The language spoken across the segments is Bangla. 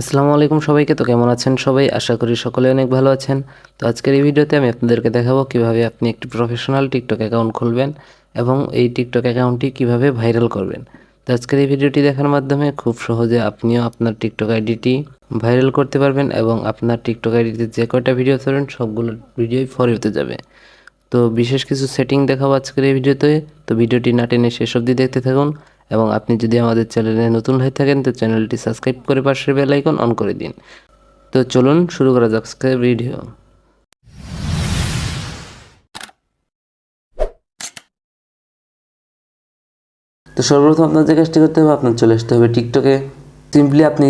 আসসালামু আলাইকুম সবাইকে। তো কেমন আছেন সবাই? আশা করি সকলে অনেক ভালো আছেন। তো আজকের এই ভিডিওতে আমি আপনাদেরকে দেখাবো কিভাবে আপনি একটি প্রফেশনাল টিকটক অ্যাকাউন্ট খুলবেন এবং এই টিকটক অ্যাকাউন্টটি কিভাবে ভাইরাল করবেন। তো আজকের এই ভিডিওটি দেখার মাধ্যমে খুব সহজে আপনিও আপনার টিকটক আইডিটি ভাইরাল করতে পারবেন এবং আপনার টিকটক আইডিতে যে কয়টা ভিডিও ছাড়েন সবগুলো ভিডিওই ফর হতে যাবে। তো বিশেষ কিছু সেটিং দেখাবো আজকের এই ভিডিওতে। তো ভিডিওটি না টেনে শেষ অবধি দেখতে থাকুন এবং আপনি যদি আমাদের চ্যানেলে নতুন হয়ে থাকেন তো চ্যানেলটি সাবস্ক্রাইব করে পাশের বেল আইকন অন করে দিন। তো চলুন শুরু করা যাক আজকের ভিডিও। তো সর্বপ্রথম আপনার যে কাজটি করতে হবে, আপনার চলে আসতে হবে টিকটকে। সিম্পলি আপনি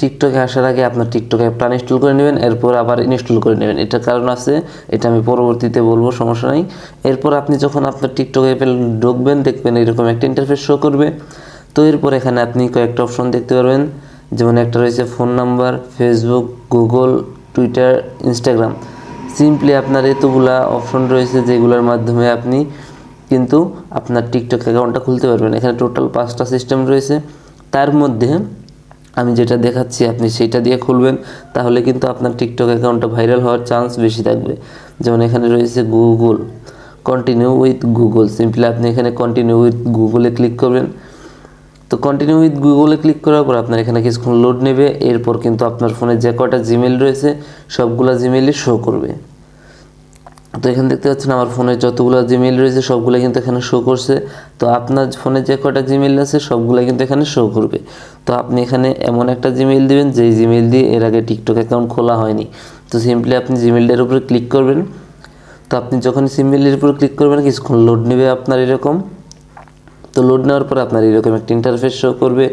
টিকটকে আসার আগে আপনার টিকটক অ্যাপটা ইনস্টল করে নেবেন, এরপর আবার ইনস্টল করে নেবেন। এটার কারণ আছে, এটা আমি পরবর্তীতে বলবো, সমস্যা নাই। এরপর আপনি যখন আপনার টিকটক অ্যাপে ঢুকবেন দেখবেন এরকম একটা ইন্টারফেস শো করবে। তো এরপর এখানে আপনি কয়েকটা অপশন দেখতে পারবেন, যেমন একটা রয়েছে phone number, Facebook, Google, Twitter, Instagram. Simply আপনার এতগুলা অপশন রয়েছে যেগুলোর মাধ্যমে আপনি কিন্তু আপনার টিকটক অ্যাকাউন্টটা খুলতে পারবেন। এখানে টোটাল 5টা সিস্টেম রয়েছে, তার মধ্যে আমি যেটা দেখাচ্ছি আপনি সেইটা দিয়ে খুলবেন, তাহলে কিন্তু আপনার টিকটক অ্যাকাউন্টটা ভাইরাল হওয়ার চান্স বেশি থাকবে। যেমন এখানে রয়েছে Google, continue with Google. Simply আপনি এখানে কন্টিনিউ উইথ গুগলে ক্লিক করবেন। তো কন্টিনিউ উইথ গুগলে ক্লিক করার পর আপনার এখানে কিছুক্ষণ লোড নেবে। এরপর কিন্তু আপনার ফোনে যে কয়টা জিমেল রয়েছে সবগুলো জিমেলই শো করবে। তো এখানে দেখতে পাচ্ছেন আমার ফোনে যতগুলো জিমেল রয়েছে সবগুলো কিন্তু এখানে শো করছে। তো আপনার ফোনে যে কয়টা জিমেল আছে সবগুলো কিন্তু এখানে শো করবে। তো আপনি এখানে এমন একটা জিমেল দিবেন যেই জিমেল দিয়ে এর আগে টিকটক অ্যাকাউন্ট খোলা হয়নি। তো সিম্পলি আপনি জিমেলটার উপরে ক্লিক করবেন। তো আপনি যখন জিমেলের উপরে ক্লিক করবেন কিছুক্ষণ লোড নেবে আপনার এরকম। তো লোড নেওয়ার পর আপনার এরকম একটা ইন্টারফেস শো করবে।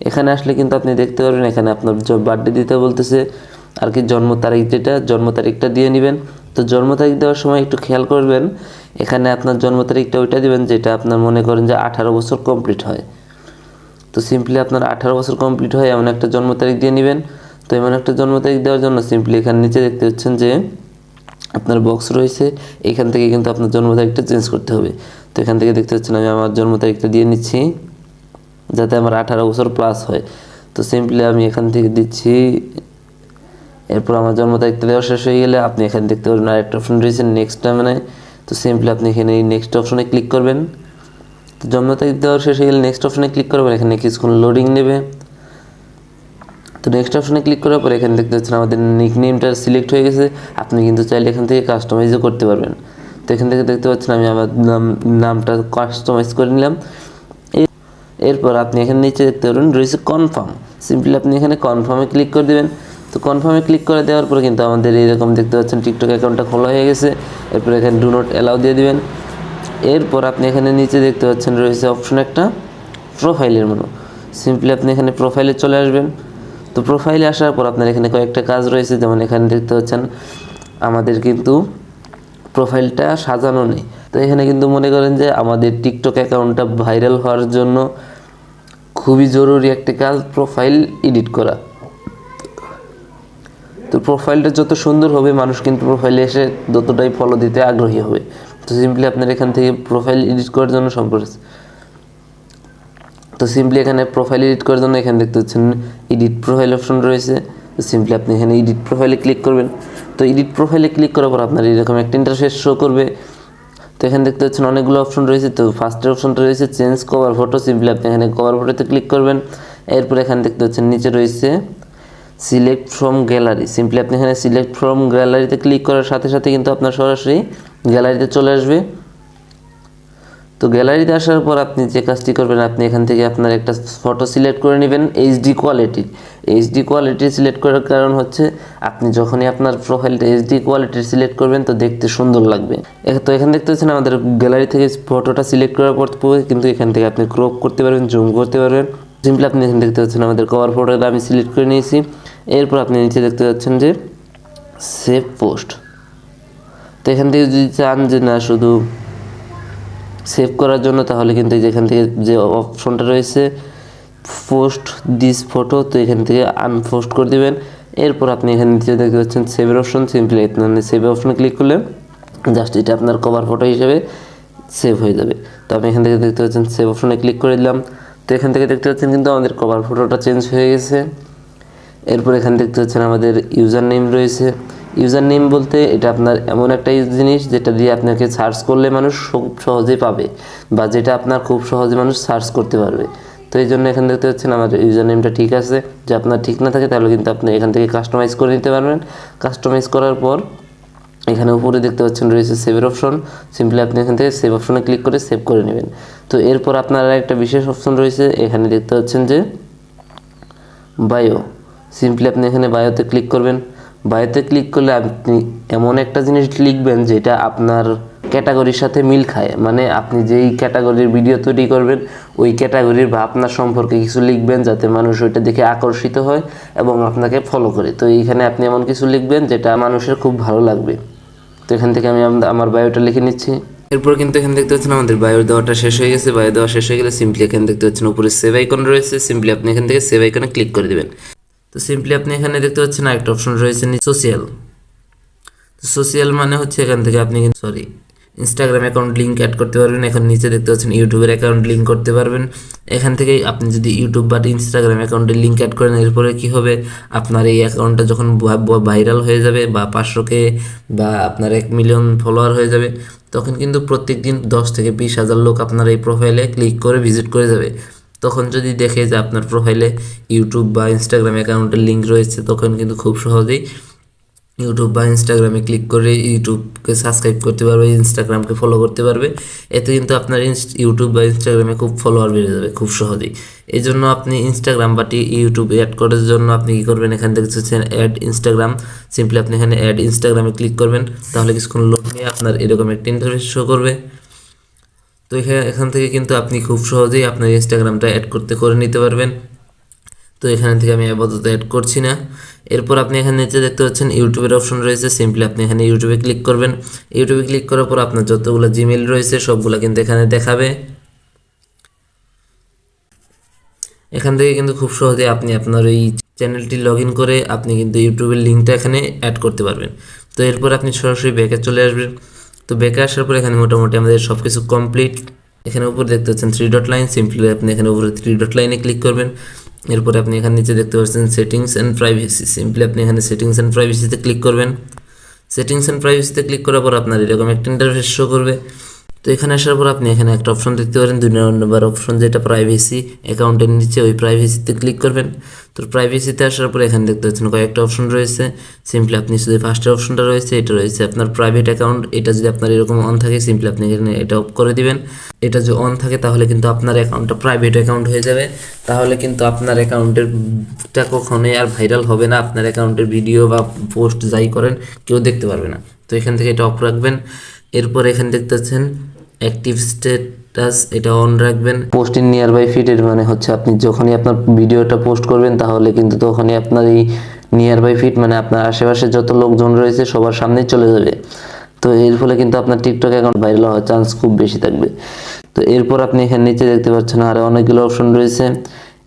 এখানে আসলে কিন্তু আপনি দেখতে পারবেন এখানে আপনার বার্থডে দিতে বলতেছে, আর কি জন্ম তারিখ, যেটা জন্ম তারিখটা দিয়ে নেবেন। তো জন্ম তারিখ দেওয়ার সময় একটু খেয়াল করবেন, এখানে আপনার জন্ম তারিখটা ওইটা দিবেন যেটা আপনার মনে করেন যে 18 বছর কমপ্লিট হয়। তো সিম্পলি আপনার 18 বছর কমপ্লিট হয় এমন একটা জন্ম তারিখ দিয়ে নেবেন। তো এমন একটা জন্ম তারিখ দেওয়ার জন্য সিম্পলি এখানে নিচে দেখতে পাচ্ছেন যে আপনার বক্স রয়েছে, এখান থেকে কিন্তু আপনার জন্ম তারিখটা চেঞ্জ করতে হবে। তো এখান থেকে দেখতে পাচ্ছেন আমি আমার জন্ম তারিখটা দিয়ে নিচ্ছি যাতে আমার 18 বছর প্লাস হয়। তো সিম্পলি আমি এখান থেকে দিচ্ছি। এরপর আমার জন্ম তারিখটা দেওয়া শেষ হয়ে গেলে আপনি এখানে দেখতে পারবেন আরেকটা অপশন রয়েছে নেক্সট মানে। তো সিম্পলি আপনি এখানে এই নেক্সট অপশনে ক্লিক করবেন। তো জন্ম তারিখ দেওয়া শেষ হয়ে গেলে নেক্সট অপশনে ক্লিক করবেন, এখানে কিছুক্ষণ লোডিং নেবে। তো নেক্সট অপশনে ক্লিক করার পর এখানে দেখতে পাচ্ছেন আমাদের নিকনেমটা সিলেক্ট হয়ে গেছে। আপনি কিন্তু চাইলে এখান থেকে কাস্টমাইজও করতে পারবেন। তো এখান থেকে দেখতে পাচ্ছেন আমি আমার নামটা কাস্টমাইজ করে নিলাম। এরপর আপনি এখানে নিচে দেখতে পারবেন রয়েছে কনফার্ম। সিম্পলি আপনি এখানে কনফার্মে ক্লিক করে দেবেন। তো কনফার্মে ক্লিক করে দেওয়ার পরে কিন্তু আমাদের এইরকম দেখতে পাচ্ছেন টিকটক অ্যাকাউন্টটা খোলা হয়ে গেছে। এরপর এখানে ডু নট অ্যালাউ দিয়ে দিবেন। এরপর আপনি এখানে নিচে দেখতে পাচ্ছেন রয়েছে অপশন একটা প্রোফাইলের মতো। সিম্পলি আপনি এখানে প্রোফাইলে চলে আসবেন। তো প্রোফাইলে আসার পর আপনার এখানে কয়েকটা কাজ রয়েছে, যেমন এখানে দেখতে পাচ্ছেন আমাদের কিন্তু প্রোফাইলটা সাজানো নেই। তো এখানে কিন্তু মনে করেন যে আমাদের টিকটক অ্যাকাউন্টটা ভাইরাল হওয়ার জন্য খুবই জরুরি একটা কাজ প্রোফাইল এডিট করা। তো প্রোফাইলটা যত সুন্দর হবে মানুষ কিন্তু প্রোফাইলে এসে ততটাই ফলো দিতে আগ্রহী হবে। তো সিম্পলি আপনার এখান থেকে প্রোফাইল এডিট করার জন্য তো সিম্পলি এখানে প্রোফাইল এডিট করার জন্য এখানে দেখতে পাচ্ছেন এডিট প্রোফাইল অপশন রয়েছে। তো সিম্পলি আপনি এখানে এডিট প্রোফাইলে ক্লিক করবেন। তো এডিট প্রোফাইলে ক্লিক করার পর আপনার এরকম একটা ইন্টারফেস শো করবে। তো এখানে দেখতে পাচ্ছেন অনেকগুলো অপশন রয়েছে। তো ফার্স্টের অপশনটা রয়েছে চেঞ্জ কভার ফটো। সিম্পলি আপনি এখানে কভার ফটোতে ক্লিক করবেন। এরপর এখানে দেখতে পাচ্ছেন নিচে রয়েছে সিলেক্ট ফ্রম গ্যালারি। সিম্পলি আপনি এখানে সিলেক্ট ফ্রম গ্যালারিতে ক্লিক করার সাথে সাথে কিন্তু আপনার সরাসরি গ্যালারিতে চলে আসবে। তো গ্যালারিতে আসার পর আপনি যে কাজটি করবেন, আপনি এখান থেকে আপনার একটা ফটো সিলেক্ট করে নেবেন এইচডি কোয়ালিটির সিলেক্ট করার কারণ হচ্ছে আপনি যখনই আপনার প্রোফাইলটা এইচডি কোয়ালিটির সিলেক্ট করবেন তো দেখতে সুন্দর লাগবে। তো এখানে দেখতে পাচ্ছেন আমাদের গ্যালারি থেকে ফটোটা সিলেক্ট করার পর কিন্তু এখান থেকে আপনি ক্রপ করতে পারবেন, জুম করতে পারবেন। সিম্পলি আপনি এখানে দেখতে পাচ্ছেন আমাদের কভার ফটোটা আমি সিলেক্ট করে নিয়েছি। এরপর আপনি নিচে দেখতে পাচ্ছেন যে সেভ পোস্ট। তো এখান থেকে যদি চান যে না শুধু সেভ করার জন্য, তাহলে কিন্তু যেখান থেকে যে অপশনটা রয়েছে পোস্ট দিস ফটো, তো এখান থেকে আনপোস্ট করে দেবেন। এরপর আপনি এখানে নিচে দেখতে পাচ্ছেন সেভের অপশন। সিম্পলি আপনি সেভ অপশনে ক্লিক করলে জাস্ট এটা আপনার কভার ফটো হিসেবে সেভ হয়ে যাবে। তো আমি এখান থেকে দেখতে পাচ্ছেন সেভ অপশনে ক্লিক করে দিলাম। তো এখান থেকে দেখতে পাচ্ছেন কিন্তু আমাদের কভার ফটোটা চেঞ্জ হয়ে গেছে। এরপর এখানে দেখতে পাচ্ছেন আমাদের ইউজার নেম রয়েছে। ইউজার নেম বলতে এটা আপনার এমন একটা জিনিস যেটা দিয়ে আপনাকে সার্চ করলে মানুষ খুব সহজেই পাবে, বা যেটা আপনার খুব সহজে মানুষ সার্চ করতে পারবে। তো এই জন্য এখানে দেখতে পাচ্ছেন আমার ইউজার নেমটা ঠিক আছে। যে আপনার ঠিক না থাকে তাহলে কিন্তু আপনি এখান থেকে কাস্টমাইজ করে নিতে পারবেন। কাস্টমাইজ করার পর এখানে উপরে দেখতে পাচ্ছেন রয়েছে সেভের অপশন। সিম্পলি আপনি এখান থেকে সেভ অপশনে ক্লিক করে সেভ করে নেবেন। তো এরপর আপনার একটা বিশেষ অপশন রয়েছে, এখানে দেখতে পাচ্ছেন যে বায়ো। সিম্পলি আপনি এখানে বায়োতে ক্লিক করবেন। বায়োতে ক্লিক করলে আপনি এমন একটা জিনিস লিখবেন যেটা আপনার ক্যাটাগরির সাথে মিল খায়, মানে আপনি যেই ক্যাটাগরির ভিডিও তৈরি করবেন ওই ক্যাটাগরির বা আপনার সম্পর্কে কিছু লিখবেন যাতে মানুষ ওইটা দেখে আকর্ষিত হয় এবং আপনাকে ফলো করে। তো এইখানে আপনি এমন কিছু লিখবেন যেটা মানুষের খুব ভালো লাগবে। তো এখান থেকে আমি আমার বায়োটা লিখে নিচ্ছি। এরপর কিন্তু এখানে দেখতে পাচ্ছেন আমাদের বায়ো দেওয়াটা শেষ হয়ে গেছে। বায়ো দেওয়া শেষ হয়ে গেলে সিম্পলি এখানে দেখতে পাচ্ছেন উপরে সেভ আইকন রয়েছে। সিম্পলি আপনি এখান থেকে সেভ আইকনে ক্লিক করে দেবেন। তো সিম্পলি আপনি এখানে দেখতে পাচ্ছেন আরেকটা অপশন রয়েছে সোশ্যাল। সোশ্যাল মানে হচ্ছে এখান থেকে আপনি ইনস্টাগ্রাম অ্যাকাউন্ট লিঙ্ক অ্যাড করতে পারবেন। এখন নিচে দেখতে পাচ্ছেন ইউটিউবের অ্যাকাউন্ট লিঙ্ক করতে পারবেন। এখান থেকে আপনি যদি ইউটিউব বা ইনস্টাগ্রাম অ্যাকাউন্টের লিঙ্ক অ্যাড করেন, এরপরে কি হবে, আপনার এই অ্যাকাউন্টটা যখন ভাইরাল হয়ে যাবে বা 500K বা আপনার 1 মিলিয়ন ফলোয়ার হয়ে যাবে, তখন কিন্তু প্রত্যেক দিন 10 থেকে 20 হাজার লোক আপনার এই প্রোফাইলে ক্লিক করে ভিজিট করে যাবে। তখন যদি দেখে যে আপনার প্রোফাইলে ইউটিউব বা ইনস্টাগ্রাম অ্যাকাউন্টের লিঙ্ক রয়েছে, তখন কিন্তু খুব সহজেই ইউটিউব বা ইনস্টাগ্রামে ক্লিক করে ইউটিউবকে সাবস্ক্রাইব করতে পারবে, ইনস্টাগ্রামকে ফলো করতে পারবে। এতে কিন্তু আপনার ইউটিউব বা ইনস্টাগ্রামে খুব ফলোয়ার বেড়ে যাবে খুব সহজেই। এই জন্য আপনি ইনস্টাগ্রাম বা ইউটিউব অ্যাড করার জন্য আপনি কী করবেন, এখান থেকে হচ্ছেন অ্যাড ইনস্টাগ্রাম। সিম্পলি আপনি এখানে অ্যাড ইনস্টাগ্রামে ক্লিক করবেন। তাহলে কিছুক্ষণ লোড নিয়ে আপনার এরকম একটা ইন্টারফেস শো করবে। তো এখান থেকে কিন্তু আপনি খুব সহজেই আপনার ইনস্টাগ্রামটা অ্যাড করে নিতে পারবেন। তো এখান থেকে আমি আপাতত অ্যাড করছি না। এরপর আপনি এখানে নিচে দেখতে পাচ্ছেন ইউটিউবের অপশন রয়েছে। সিম্পলি আপনি এখানে ইউটিউবে ক্লিক করবেন। ইউটিউবে ক্লিক করার পর আপনার যতগুলো জিমেইল রয়েছে সবগুলো কিন্তু এখানে দেখাবে। এখান থেকে কিন্তু খুব সহজে আপনি আপনার এই চ্যানেলটি লগ ইন করে আপনি কিন্তু ইউটিউবের লিঙ্কটা এখানে অ্যাড করতে পারবেন। তো এরপর আপনি সরাসরি ব্যাকে চলে আসবেন। তো ব্যাকে আসার পর এখানে মোটামুটি আমাদের সব কিছু কমপ্লিট। এখানে উপরে দেখতে পাচ্ছেন 3 ডট লাইন। সিম্পলি আপনি এখানে উপরে 3 ডট লাইনে ক্লিক করবেন। এরপরে আপনি এখানে নিচে দেখতে পাচ্ছেন সেটিংস অ্যান্ড প্রাইভেসি। সিম্পলি আপনি এখানে সেটিংস অ্যান্ড প্রাইভেসিতে ক্লিক করবেন। সেটিংস অ্যান্ড প্রাইভেসিতে ক্লিক করার পর আপনার এরকম একটা ইন্টারফেস শো করবে। তো এখানে আসার পর আপনি এখানে একটা অপশন দেখতে পারেন, 2 নম্বর অপশন, যেটা প্রাইভেসি। অ্যাকাউন্টের নিচে ওই প্রাইভেসিতে ক্লিক করবেন। তো প্রাইভেসিতে আসার পর এখানে দেখতে পাচ্ছেন কয়েকটা অপশন রয়েছে। সিম্পলি আপনি শুধু ফার্স্টের অপশনটা রয়েছে, এটা রয়েছে আপনার প্রাইভেট অ্যাকাউন্ট। এটা যদি আপনার এরকম অন থাকে, সিম্পলি আপনি এখানে এটা অফ করে দিবেন। এটা যদি অন থাকে তাহলে কিন্তু আপনার অ্যাকাউন্টটা প্রাইভেট অ্যাকাউন্ট হয়ে যাবে। তাহলে কিন্তু আপনার অ্যাকাউন্টেরটা কখনোই আর ভাইরাল হবে না। আপনার অ্যাকাউন্টের ভিডিও বা পোস্ট যাই করেন কেউ দেখতে পারবে না। তো এখান থেকে এটা অফ রাখবেন। এরপর এখানে দেখতে পাচ্ছেন অ্যাক্টিভ স্ট্যাটাস, এটা অন রাখবেন। পোস্ট ইন নিয়ার বাই ফিডের মানে হচ্ছে আপনি যখনই আপনার ভিডিওটা পোস্ট করবেন তাহলে কিন্তু তখনই আপনার এই নিয়ার বাই ফিড মানে আপনার আশেপাশে যত লোকজন রয়েছে সবার সামনেই চলে যাবে। তো এর ফলে কিন্তু আপনার টিকটক অ্যাকাউন্ট ভাইরাল হওয়ার চান্স খুব বেশি থাকবে। তো এরপর আপনি এখানে নিচে দেখতে পাচ্ছেন আরও অনেকগুলো অপশন রয়েছে।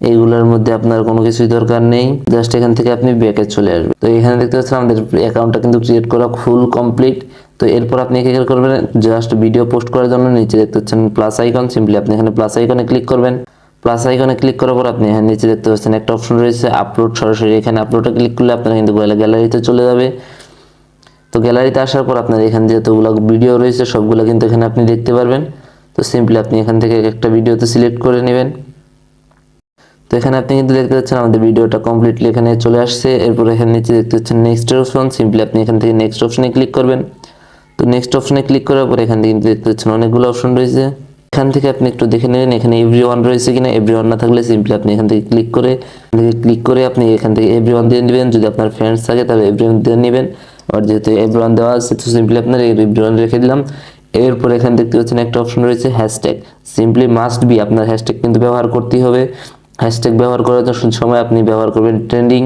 এইগুলোর মধ্যে আপনার কোনো কিছুই দরকার নেই, জাস্ট এখান থেকে আপনি ব্যাকে চলে আসবেন। তো এখানে দেখতে পাচ্ছেন আমাদের অ্যাকাউন্টটা কিন্তু ক্রিয়েট করা ফুল কমপ্লিট। তো এরপর আপনি কি করবেন, জাস্ট ভিডিও পোস্ট করার জন্য নিচে দেখতে পাচ্ছেন প্লাস আইকন। সিম্পলি আপনি এখানে প্লাস আইকনে ক্লিক করবেন। প্লাস আইকনে ক্লিক করার পর আপনি এখানে নিচে দেখতে পাচ্ছেন একটা অপশন রয়েছে আপলোড। সরাসরি এখানে আপলোডে ক্লিক করলে আপনার কিন্তু গ্যালারিতে চলে যাবে। তো গ্যালারিতে আসার পর আপনার এখানে যতগুলো ভিডিও রয়েছে সবগুলো কিন্তু এখানে আপনি দেখতে পারবেন। তো সিম্পলি আপনি এখান থেকে একটা ভিডিওতে সিলেক্ট করে নেবেন। তো এখানে আপনি কিন্তু দেখতে পাচ্ছেন আমাদের ভিডিওটা কমপ্লিটলি এখানে চলে আসছে। এরপর এখানে নিচে দেখতে পাচ্ছেন নেক্সট অপশন। সিম্পলি আপনি এখান থেকে নেক্সট অপশনে ক্লিক করবেন। তো নেক্সট অপশনে ক্লিক করার পর এখান থেকে কিন্তু দেখতে পাচ্ছেন অনেকগুলো অপশন রয়েছে। এখান থেকে আপনি একটু দেখে নেবেন এখানে এভরিওয়ান রয়েছে কিনা। এভরিওয়ান না থাকলে সিম্পলি আপনি এখান থেকে ক্লিক করে আপনি এখান থেকে এভরিওয়ান দিয়ে নেবেন। যদি আপনার ফ্রেন্ডস থাকে তাহলে এভরিওয়ান দিয়ে নেবেন। আর যেহেতু এভরিওয়ান দেওয়া আছে তো সিম্পলি আপনার এভরিওয়ান রেখে দিলাম। এরপর এখানে দেখতে পাচ্ছেন একটা অপশন রয়েছে হ্যাশট্যাগ। সিম্পলি মাস্ট বি আপনার হ্যাশট্যাগ কিন্তু ব্যবহার করতেই হবে। হ্যাশট্যাগ ব্যবহার করার সময় আপনি ব্যবহার করবেন ট্রেন্ডিং।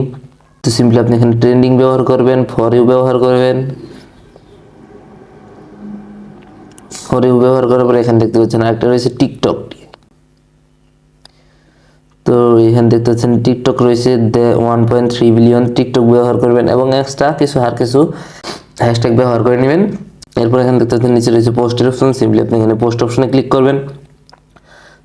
তো সিম্পলি আপনি এখানে ট্রেন্ডিং ব্যবহার করবেন, ফর ইউ ব্যবহার করবেন। ফর ইউ ব্যবহার করার পরে এখানে দেখতে পাচ্ছেন আরেকটা রয়েছে টিকটক। তো এখানে দেখতে পাচ্ছেন টিকটক রয়েছে 1.3 বিলিয়ন। টিকটক ব্যবহার করবেন এবং এক্সট্রা কিছু হ্যাশট্যাগ ব্যবহার করে নেবেন। এরপর এখানে দেখতে পাচ্ছেন নিচে রয়েছে পোস্টের অপশন। সিম্পলি আপনি এখানে পোস্ট অপশনে ক্লিক করবেন।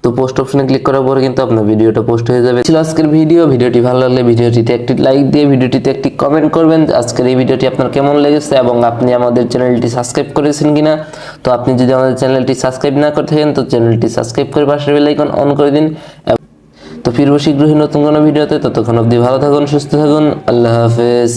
তো পোস্ট অপশনে ক্লিক করার পরে কিন্তু আপনার ভিডিওটা পোস্ট হয়ে যাবে। ছিল আজকের ভিডিওটি ভালো লাগলে ভিডিওটিতে একটি লাইক দিয়ে ভিডিওটিতে একটি কমেন্ট করবেন আজকের এই ভিডিওটি আপনার কেমন লেগেছে এবং আপনি আমাদের চ্যানেলটি সাবস্ক্রাইব করেছেন কিনা। তো আপনি যদি আমাদের চ্যানেলটি সাবস্ক্রাইব না করে থাকেন তো চ্যানেলটি সাবস্ক্রাইব করে পাশের বেল আইকন অন করে দিন। তো ফিরবো শীঘ্রই নতুন কোনো ভিডিওতে, ততক্ষণ অবধি ভালো থাকুন, সুস্থ থাকুন, আল্লাহ হাফেজ।